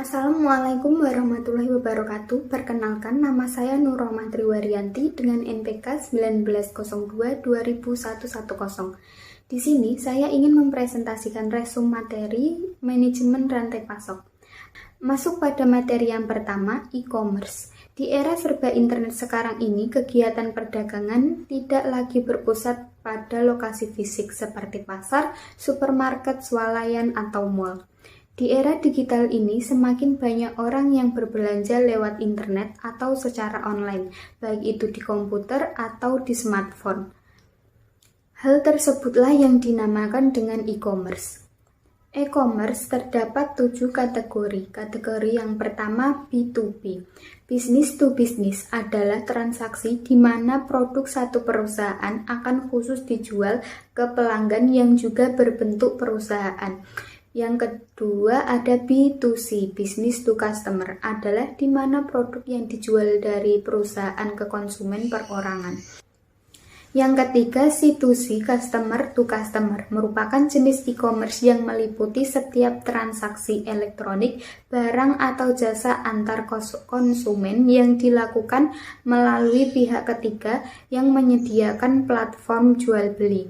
Assalamualaikum warahmatullahi wabarakatuh. Perkenalkan, nama saya Nurrohmah Triwaryanti dengan NPK 1902-2011. Di sini saya ingin mempresentasikan resum materi manajemen rantai pasok. Masuk pada materi yang pertama, e-commerce. Di era serba internet sekarang ini, kegiatan perdagangan tidak lagi berpusat pada lokasi fisik seperti pasar, supermarket, swalayan, atau mall. Di era digital ini, semakin banyak orang yang berbelanja lewat internet atau secara online, baik itu di komputer atau di smartphone. Hal tersebutlah yang dinamakan dengan e-commerce. E-commerce terdapat 7 kategori. Kategori yang pertama B2B. Business to business adalah transaksi di mana produk satu perusahaan akan khusus dijual ke pelanggan yang juga berbentuk perusahaan. Yang kedua ada B2C, business to customer, adalah di mana produk yang dijual dari perusahaan ke konsumen perorangan. Yang ketiga C2C, customer to customer, merupakan jenis e-commerce yang meliputi setiap transaksi elektronik, barang atau jasa antar konsumen yang dilakukan melalui pihak ketiga yang menyediakan platform jual beli.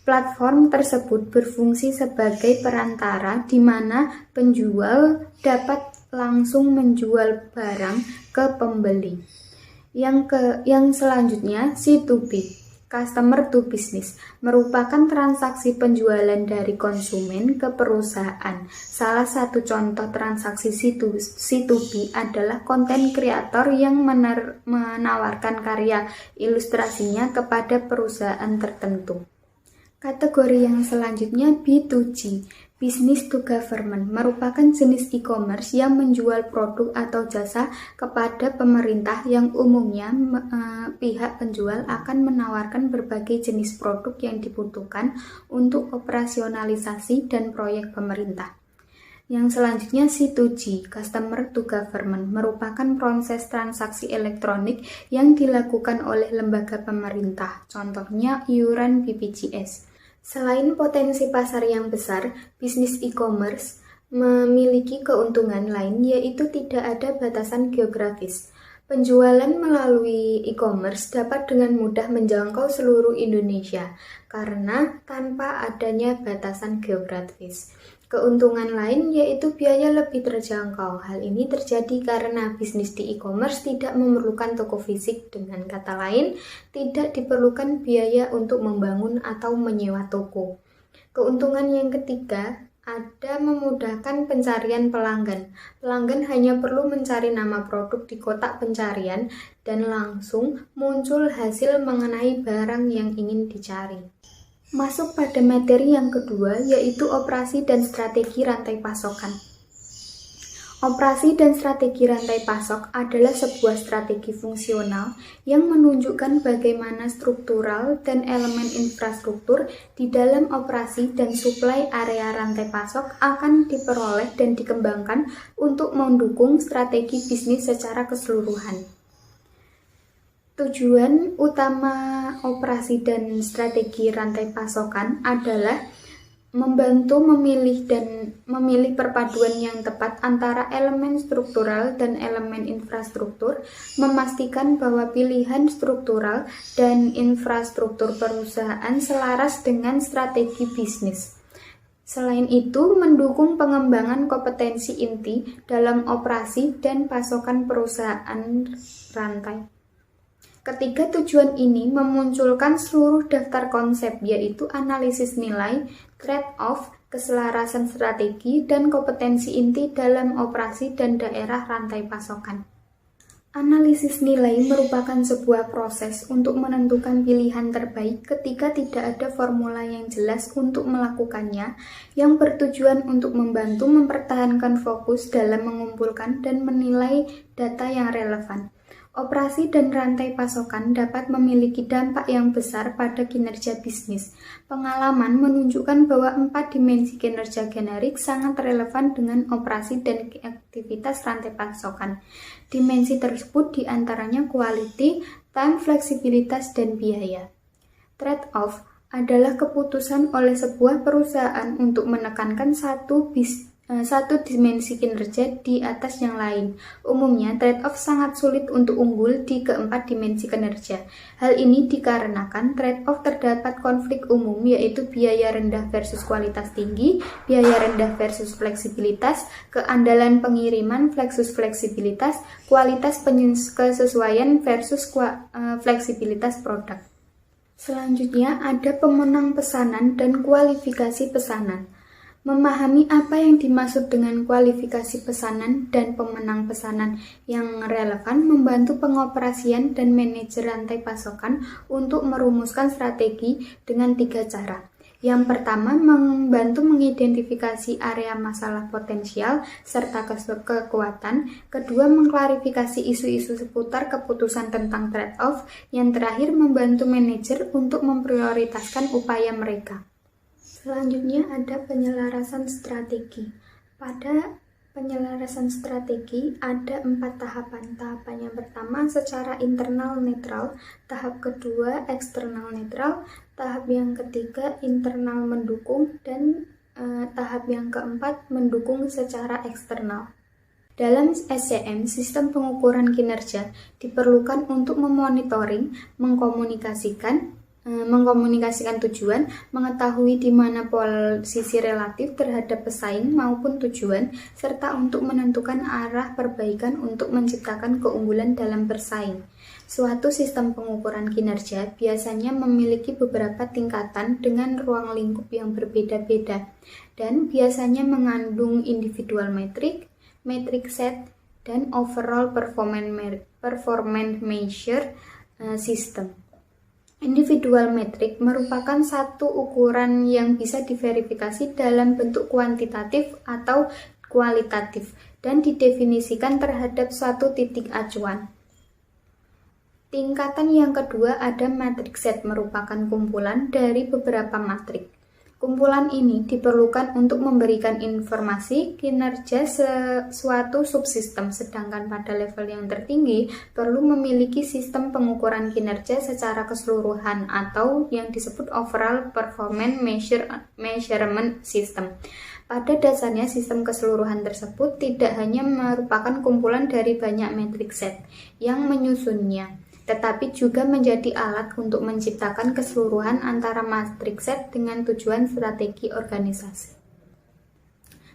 Platform tersebut berfungsi sebagai perantara di mana penjual dapat langsung menjual barang ke pembeli. Yang selanjutnya C2B, customer to business, merupakan transaksi penjualan dari konsumen ke perusahaan. Salah satu contoh transaksi C2B adalah konten kreator yang menawarkan karya ilustrasinya kepada perusahaan tertentu. Kategori yang selanjutnya B2G, Business to Government, merupakan jenis e-commerce yang menjual produk atau jasa kepada pemerintah yang umumnya pihak penjual akan menawarkan berbagai jenis produk yang dibutuhkan untuk operasionalisasi dan proyek pemerintah. Yang selanjutnya C2G, Customer to Government, merupakan proses transaksi elektronik yang dilakukan oleh lembaga pemerintah, contohnya iuran BPJS. Selain potensi pasar yang besar, bisnis e-commerce memiliki keuntungan lain, yaitu tidak ada batasan geografis. Penjualan melalui e-commerce dapat dengan mudah menjangkau seluruh Indonesia karena tanpa adanya batasan geografis. Keuntungan lain yaitu biaya lebih terjangkau. Hal ini terjadi karena bisnis di e-commerce tidak memerlukan toko fisik. Dengan kata lain, tidak diperlukan biaya untuk membangun atau menyewa toko. Keuntungan yang ketiga ada memudahkan pencarian pelanggan. Pelanggan hanya perlu mencari nama produk di kotak pencarian dan langsung muncul hasil mengenai barang yang ingin dicari. Masuk pada materi yang kedua, yaitu operasi dan strategi rantai pasokan. Operasi dan strategi rantai pasok adalah sebuah strategi fungsional yang menunjukkan bagaimana struktural dan elemen infrastruktur di dalam operasi dan suplai area rantai pasok akan diperoleh dan dikembangkan untuk mendukung strategi bisnis secara keseluruhan. Tujuan utama operasi dan strategi rantai pasokan adalah membantu memilih perpaduan yang tepat antara elemen struktural dan elemen infrastruktur, memastikan bahwa pilihan struktural dan infrastruktur perusahaan selaras dengan strategi bisnis. Selain itu, mendukung pengembangan kompetensi inti dalam operasi dan pasokan perusahaan rantai. Ketiga tujuan ini memunculkan seluruh daftar konsep, yaitu analisis nilai, trade-off, keselarasan strategi, dan kompetensi inti dalam operasi dan daerah rantai pasokan. Analisis nilai merupakan sebuah proses untuk menentukan pilihan terbaik ketika tidak ada formula yang jelas untuk melakukannya, yang bertujuan untuk membantu mempertahankan fokus dalam mengumpulkan dan menilai data yang relevan. Operasi dan rantai pasokan dapat memiliki dampak yang besar pada kinerja bisnis. Pengalaman menunjukkan bahwa 4 dimensi kinerja generik sangat relevan dengan operasi dan aktivitas rantai pasokan. Dimensi tersebut diantaranya quality, time, fleksibilitas, dan biaya. Trade-off adalah keputusan oleh sebuah perusahaan untuk menekankan satu satu dimensi kinerja di atas yang lain. Umumnya, trade-off sangat sulit untuk unggul di keempat dimensi kinerja. Hal ini dikarenakan trade-off terdapat konflik umum, yaitu biaya rendah versus kualitas tinggi, biaya rendah versus fleksibilitas, keandalan pengiriman versus fleksibilitas, kualitas kesesuaian versus fleksibilitas produk. Selanjutnya ada pemenang pesanan dan kualifikasi pesanan. Memahami apa yang dimaksud dengan kualifikasi pesanan dan pemenang pesanan yang relevan membantu pengoperasian dan manajer rantai pasokan untuk merumuskan strategi dengan 3 cara. Yang pertama, membantu mengidentifikasi area masalah potensial serta kekuatan. Kedua, mengklarifikasi isu-isu seputar keputusan tentang trade-off. Yang terakhir, membantu manajer untuk memprioritaskan upaya mereka. Selanjutnya ada penyelarasan strategi. Pada penyelarasan strategi ada 4 tahapan. Tahapan yang pertama secara internal netral, tahap kedua eksternal netral, tahap yang ketiga internal mendukung, dan tahap yang keempat mendukung secara eksternal. Dalam SCM, sistem pengukuran kinerja diperlukan untuk memonitoring, mengkomunikasikan tujuan, mengetahui di mana posisi relatif terhadap pesaing maupun tujuan, serta untuk menentukan arah perbaikan untuk menciptakan keunggulan dalam bersaing. Suatu sistem pengukuran kinerja biasanya memiliki beberapa tingkatan dengan ruang lingkup yang berbeda-beda dan biasanya mengandung individual metric set, dan overall performance measure system. Individual metric merupakan satu ukuran yang bisa diverifikasi dalam bentuk kuantitatif atau kualitatif dan didefinisikan terhadap suatu titik acuan. Tingkatan yang kedua ada matrix set, merupakan kumpulan dari beberapa matrik. Kumpulan ini diperlukan untuk memberikan informasi kinerja suatu subsistem, sedangkan pada level yang tertinggi perlu memiliki sistem pengukuran kinerja secara keseluruhan atau yang disebut overall performance measurement system. Pada dasarnya, sistem keseluruhan tersebut tidak hanya merupakan kumpulan dari banyak matrix set yang menyusunnya, tetapi juga menjadi alat untuk menciptakan keseluruhan antara matrix set dengan tujuan strategi organisasi.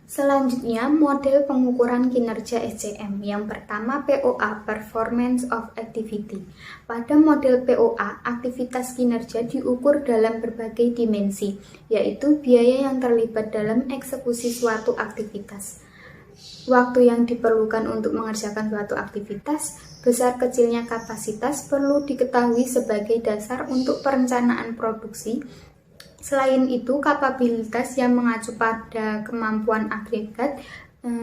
Selanjutnya, model pengukuran kinerja SCM. Yang pertama, POA, Performance of Activity. Pada model POA, aktivitas kinerja diukur dalam berbagai dimensi, yaitu biaya yang terlibat dalam eksekusi suatu aktivitas, waktu yang diperlukan untuk mengerjakan suatu aktivitas, besar kecilnya kapasitas perlu diketahui sebagai dasar untuk perencanaan produksi. Selain itu, kapabilitas yang mengacu pada kemampuan agregat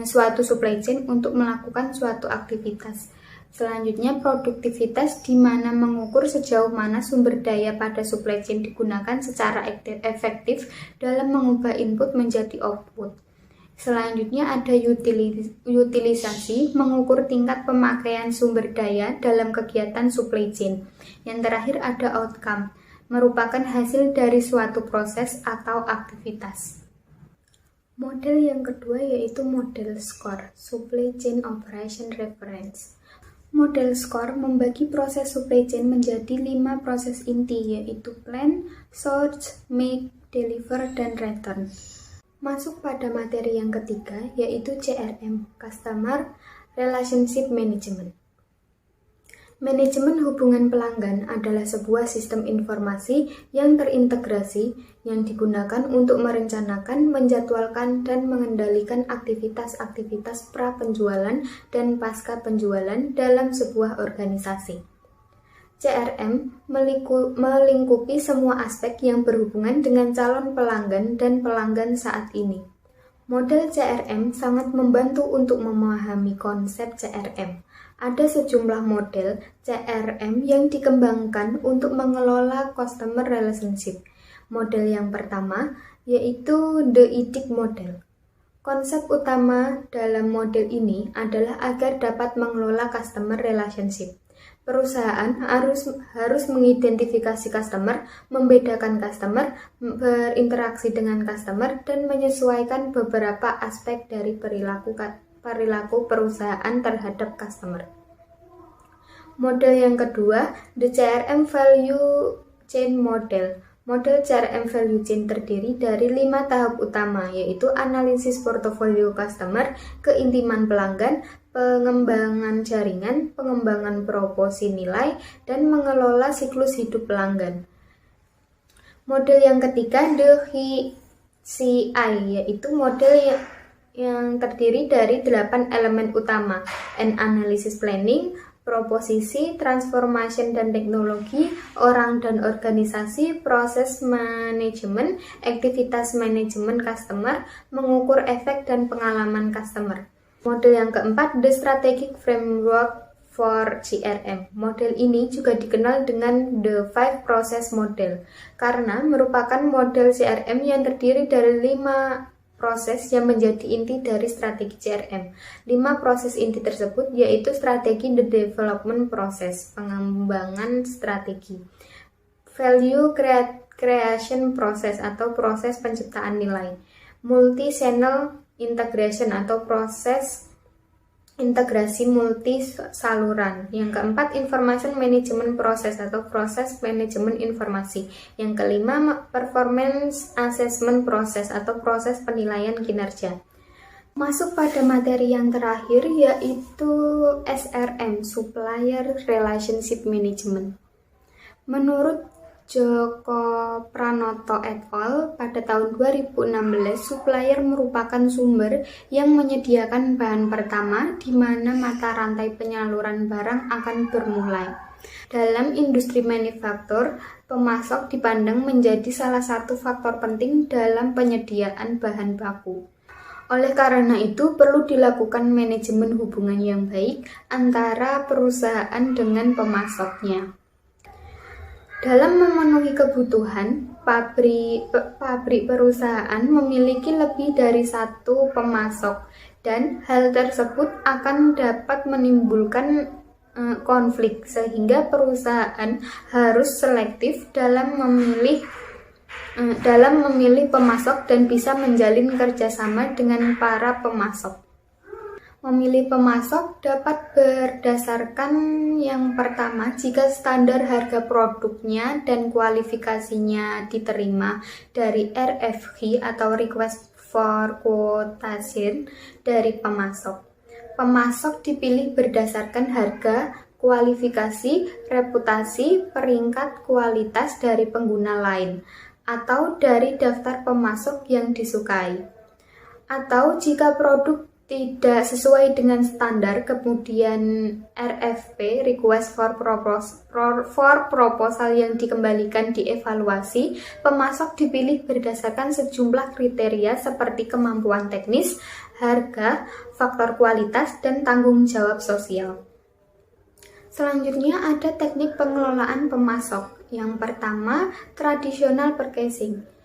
suatu supply chain untuk melakukan suatu aktivitas. Selanjutnya, produktivitas di mana mengukur sejauh mana sumber daya pada supply chain digunakan secara efektif dalam mengubah input menjadi output. Selanjutnya ada utilisasi, mengukur tingkat pemakaian sumber daya dalam kegiatan supply chain. Yang terakhir ada outcome, merupakan hasil dari suatu proses atau aktivitas. Model yang kedua yaitu model SCORE, Supply Chain Operation Reference. Model SCORE membagi proses supply chain menjadi 5 proses inti, yaitu plan, source, make, deliver, dan return. Masuk pada materi yang ketiga, yaitu CRM, Customer Relationship Management. Manajemen hubungan pelanggan adalah sebuah sistem informasi yang terintegrasi yang digunakan untuk merencanakan, menjadwalkan, dan mengendalikan aktivitas-aktivitas pra-penjualan dan pasca penjualan dalam sebuah organisasi. CRM melingkupi semua aspek yang berhubungan dengan calon pelanggan dan pelanggan saat ini. Model CRM sangat membantu untuk memahami konsep CRM. Ada sejumlah model CRM yang dikembangkan untuk mengelola customer relationship. Model yang pertama yaitu The IDIC Model. Konsep utama dalam model ini adalah agar dapat mengelola customer relationship. Perusahaan harus mengidentifikasi customer, membedakan customer, berinteraksi dengan customer, dan menyesuaikan beberapa aspek dari perilaku perusahaan terhadap customer. Model yang kedua, the CRM Value Chain Model. Model CRM Value Chain terdiri dari 5 tahap utama, yaitu analisis portofolio customer, keintiman pelanggan, pengembangan jaringan, pengembangan proporsi nilai, dan mengelola siklus hidup pelanggan. Model yang ketiga, the HCI, yaitu model yang terdiri dari 8 elemen utama, analysis planning, proposisi, transformation dan teknologi, orang dan organisasi, proses manajemen, aktivitas manajemen customer, mengukur efek dan pengalaman customer. Model yang keempat, the strategic framework for CRM. Model ini juga dikenal dengan the 5 process model karena merupakan model CRM yang terdiri dari 5 proses yang menjadi inti dari strategi CRM. 5 proses inti tersebut yaitu strategi the development process, pengembangan strategi, value creation process atau proses penciptaan nilai, multi-channel integration atau proses integrasi multi saluran. Yang keempat, information management process atau proses manajemen informasi. Yang kelima, performance assessment process atau proses penilaian kinerja. Masuk pada materi yang terakhir yaitu SRM, Supplier Relationship Management. Menurut Joko Pranoto et al. Pada tahun 2016, supplier merupakan sumber yang menyediakan bahan pertama di mana mata rantai penyaluran barang akan bermulai. Dalam industri manufaktur, pemasok dipandang menjadi salah satu faktor penting dalam penyediaan bahan baku. Oleh karena itu, perlu dilakukan manajemen hubungan yang baik antara perusahaan dengan pemasoknya. Dalam memenuhi kebutuhan, pabrik perusahaan memiliki lebih dari satu pemasok, dan hal tersebut akan dapat menimbulkan konflik, sehingga perusahaan harus selektif dalam memilih pemasok dan bisa menjalin kerjasama dengan para pemasok. Memilih pemasok dapat berdasarkan yang pertama, jika standar harga produknya dan kualifikasinya diterima dari RFQ atau Request for Quotation dari pemasok. Pemasok dipilih berdasarkan harga, kualifikasi, reputasi, peringkat kualitas dari pengguna lain, atau dari daftar pemasok yang disukai. Atau jika produk tidak sesuai dengan standar, kemudian RFP (Request for Proposal) yang dikembalikan dievaluasi, pemasok dipilih berdasarkan sejumlah kriteria seperti kemampuan teknis, harga, faktor kualitas, dan tanggung jawab sosial. Selanjutnya ada teknik pengelolaan pemasok. Yang pertama, traditional purchasing.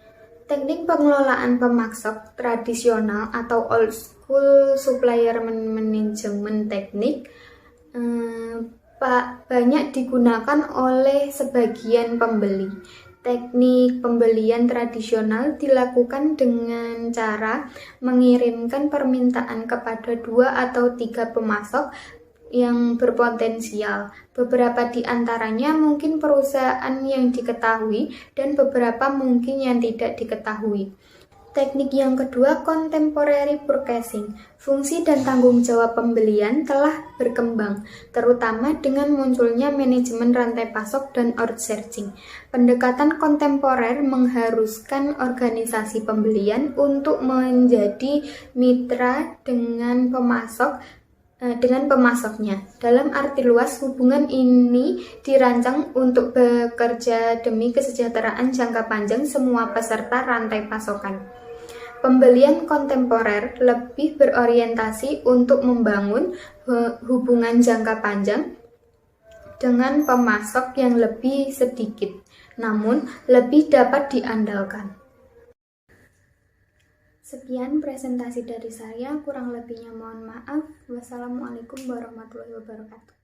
Teknik pengelolaan pemasok tradisional atau old school supplier management teknik banyak digunakan oleh sebagian pembeli. Teknik pembelian tradisional dilakukan dengan cara mengirimkan permintaan kepada 2 atau 3 pemasok yang berpotensial. Beberapa di antaranya mungkin perusahaan yang diketahui dan beberapa mungkin yang tidak diketahui. Teknik yang kedua, contemporary purchasing. Fungsi dan tanggung jawab pembelian telah berkembang, terutama dengan munculnya manajemen rantai pasok dan outsourcing. Pendekatan kontemporer mengharuskan organisasi pembelian untuk menjadi mitra dengan pemasoknya. Dalam arti luas, hubungan ini dirancang untuk bekerja demi kesejahteraan jangka panjang semua peserta rantai pasokan. Pembelian kontemporer lebih berorientasi untuk membangun hubungan jangka panjang dengan pemasok yang lebih sedikit, namun lebih dapat diandalkan. Sekian presentasi dari saya, kurang lebihnya mohon maaf. Wassalamualaikum warahmatullahi wabarakatuh.